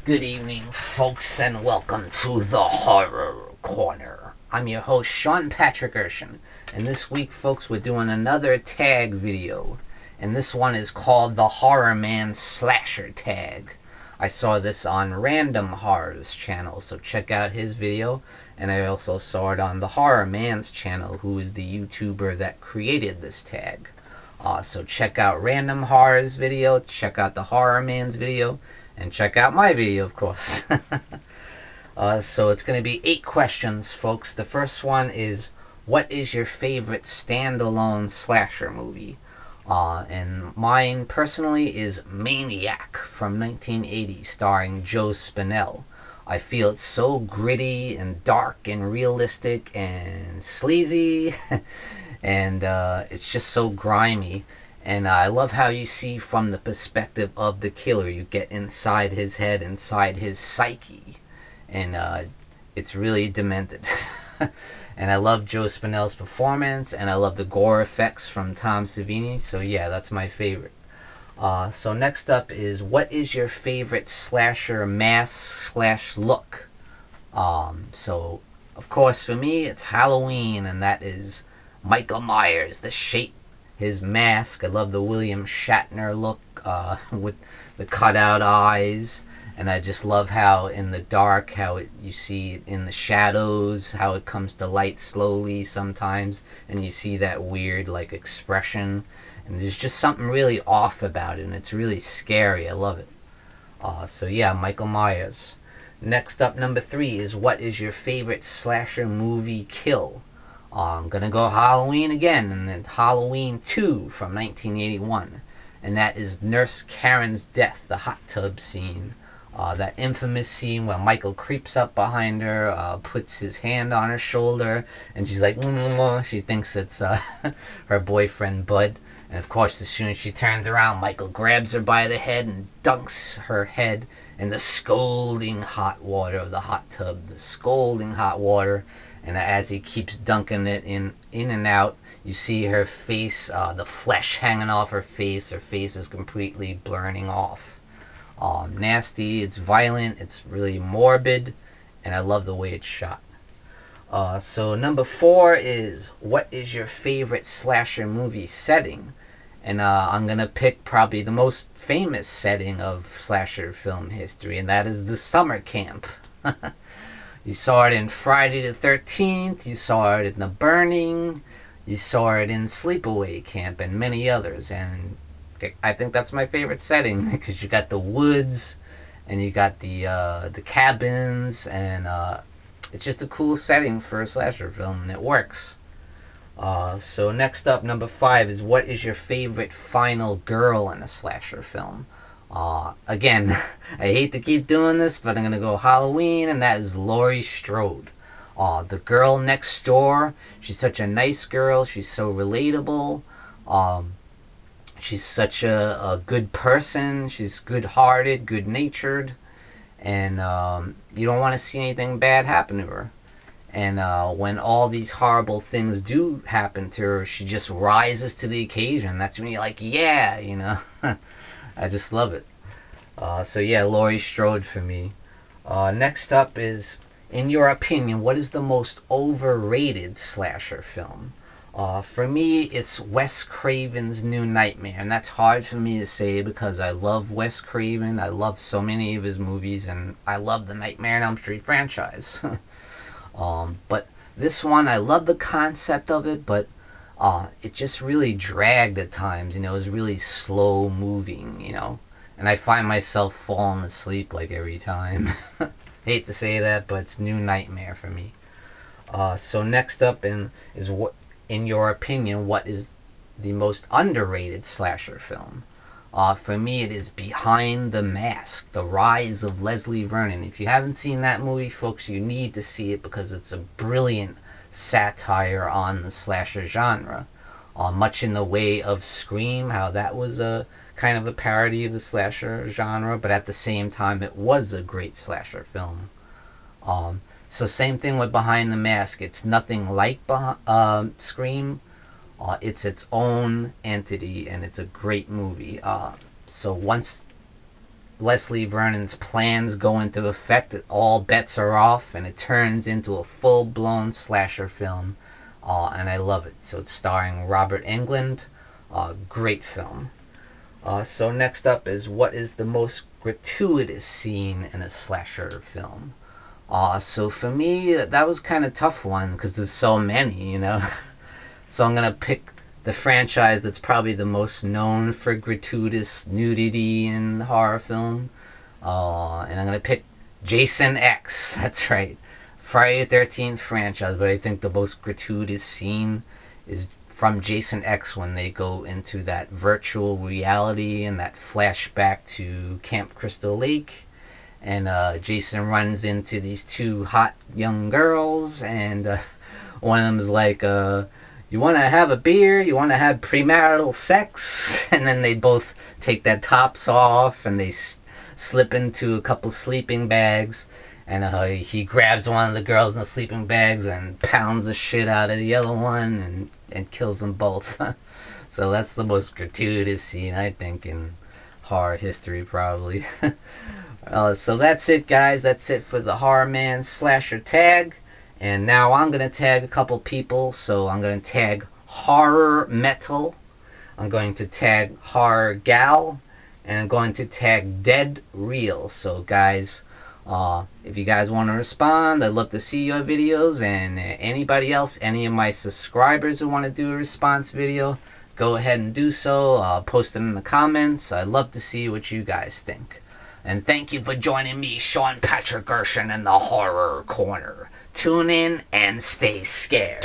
Good evening, folks, and welcome to the Horror Corner. I'm your host, Sean Patrick Erschen, and this week, folks, we're doing another tag video, and this one is called the HORRORman Slasher Tag. I saw this on Random Horror's channel, so check out his video, and I also saw it on the HORRORman's channel, who is the YouTuber that created this tag. So check out Random Horror's video, check out the HORRORman's video, and check out my video, of course. So it's going to be 8 questions, folks. The first one is, what is your favorite standalone slasher movie? And mine, personally, is Maniac from 1980, starring Joe Spinell. I feel it's so gritty and dark and realistic and sleazy, and it's just so grimy. And I love how you see from the perspective of the killer. You get inside his head, inside his psyche. And it's really demented. And I love Joe Spinell's performance. And I love the gore effects from Tom Savini. So yeah, that's my favorite. So next up is, what is your favorite slasher mask/look? So, of course, for me, it's Halloween. And that is Michael Myers, the Shape. His mask, I love the William Shatner look with the cutout eyes, and I just love how in the dark, you see it in the shadows, how it comes to light slowly sometimes, and you see that weird like expression, and there's just something really off about it, and it's really scary. I love it. So yeah, Michael Myers. Next up, number 3 is, what is your favorite slasher movie kill? I'm gonna go Halloween again, and then Halloween 2 from 1981, and that is Nurse Karen's death, the hot tub scene, that infamous scene where Michael creeps up behind her, puts his hand on her shoulder, and she's like, she thinks it's her boyfriend Bud, and of course as soon as she turns around, Michael grabs her by the head and dunks her head in the scalding hot water of the hot tub, the scalding hot water. And as he keeps dunking it in and out, you see her face, the flesh hanging off her face. Her face is completely burning off. Nasty, it's violent, it's really morbid, and I love the way it's shot. So number 4 is, what is your favorite slasher movie setting? And I'm going to pick probably the most famous setting of slasher film history, and that is the summer camp. You saw it in Friday the 13th, you saw it in The Burning, you saw it in Sleepaway Camp, and many others. And I think that's my favorite setting, because you got the woods, and you got the cabins, and it's just a cool setting for a slasher film, and it works. So next up, number 5 is, what is your favorite final girl in a slasher film? Again, I hate to keep doing this, but I'm going to go Halloween, and that is Laurie Strode. The girl next door, she's such a nice girl, she's so relatable, she's such a good person, she's good-hearted, good-natured, and you don't want to see anything bad happen to her. And when all these horrible things do happen to her, she just rises to the occasion. That's when you're like, yeah, you know. I just love it. So yeah, Laurie Strode for me. Next up is, in your opinion, what is the most overrated slasher film? For me, it's Wes Craven's New Nightmare, and that's hard for me to say because I love Wes Craven. I love so many of his movies, and I love the Nightmare on Elm Street franchise. But this one, I love the concept of it, but it just really dragged at times. You know, it was really slow moving, you know, and I find myself falling asleep like every time. Hate to say that, but it's New Nightmare for me. So next up is, what, in your opinion, what is the most underrated slasher film? For me, it is Behind the Mask, The Rise of Leslie Vernon. If you haven't seen that movie, folks, you need to see it because it's a brilliant satire on the slasher genre, much in the way of Scream, how that was a kind of a parody of the slasher genre, but at the same time it was a great slasher film. So same thing with Behind the Mask. It's nothing like Scream. It's its own entity, and it's a great movie. So once Leslie Vernon's plans go into effect, all bets are off, and it turns into a full-blown slasher film, and I love it. So it's starring Robert Englund. Great film. So next up is, what is the most gratuitous scene in a slasher film? So for me, that was kind of a tough one because there's so many, you know. So I'm gonna pick the franchise that's probably the most known for gratuitous nudity in horror film, and I'm gonna pick Jason X. That's right, Friday the 13th franchise. But I think the most gratuitous scene is from Jason X when they go into that virtual reality and that flashback to Camp Crystal Lake, and Jason runs into these two hot young girls, and one of them is like, you want to have a beer? You want to have premarital sex? And then they both take their tops off and they slip into a couple sleeping bags. And he grabs one of the girls in the sleeping bags and pounds the shit out of the other one and kills them both. So that's the most gratuitous scene, I think, in horror history, probably. So that's it, guys. That's it for the HORRORman slasher tag. And now I'm going to tag a couple people. So I'm going to tag Horror Metal. I'm going to tag Horror Gal. And I'm going to tag Dead Real. So guys, if you guys want to respond, I'd love to see your videos. And anybody else, any of my subscribers who want to do a response video, go ahead and do so. Post it in the comments. I'd love to see what you guys think. And thank you for joining me, Sean Patrick Erschen, in the Horror Corner. Tune in and stay scared.